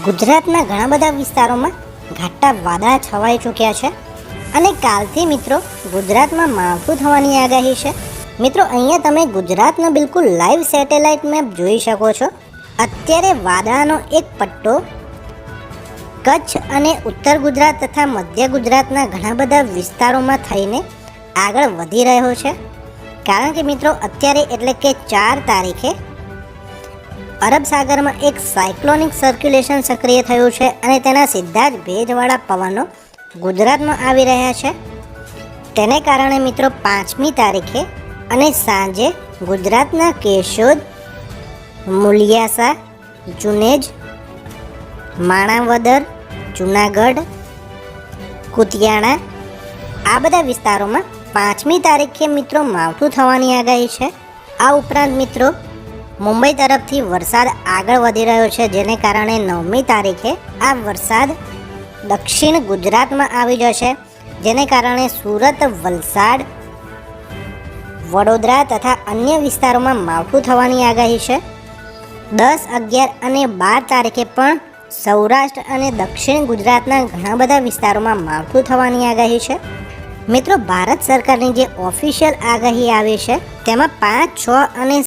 ગુજરાતના ઘણા બધા વિસ્તારોમાં ઘાટા વાદળા છવાઈ ચૂક્યા છે અને કાલથી મિત્રો ગુજરાતમાં માવઠું થવાની આગાહી છે. મિત્રો અહીંયા તમે ગુજરાતનો બિલકુલ લાઈવ સેટેલાઇટ મેપ જોઈ શકો છો. અત્યારે વાદળાનો એક પટ્ટો કચ્છ અને ઉત્તર ગુજરાત તથા મધ્ય ગુજરાતના ઘણા બધા વિસ્તારોમાં થઈને આગળ વધી રહ્યો છે. કારણ કે મિત્રો અત્યારે એટલે કે 4 તારીખે અરબ સાગરમાં એક સાયક્લોનિક સર્ક્યુલેશન સક્રિય થયું છે અને તેના સીધા જ ભેજવાળા પવનો ગુજરાતમાં આવી રહ્યા છે. તેને કારણે મિત્રો 5મી તારીખે અને સાંજે ગુજરાતના કેશોદ, મુલિયાસા, જુનેજ, માણાવદર, જુનાગઢ, કુતિયાણા આ બધા વિસ્તારોમાં 5મી તારીખે મિત્રો માવઠું થવાની આગાહી છે. આ ઉપરાંત મિત્રો મુંબઈ તરફથી વરસાદ આગળ વધી રહ્યો છે, જેને કારણે 9મી તારીખે આ વરસાદ દક્ષિણ ગુજરાતમાં આવી જશે, જેને કારણે સુરત, વલસાડ, વડોદરા તથા અન્ય વિસ્તારોમાં માવઠું થવાની આગાહી છે. 10, 11 અને 12 તારીખે પણ સૌરાષ્ટ્ર અને દક્ષિણ ગુજરાતના ઘણા બધા વિસ્તારોમાં માવઠું થવાની આગાહી છે. મિત્રો ભારત સરકારની જે ઓફિશિયલ આગાહી આવી છે તેમાં 5, 6 અને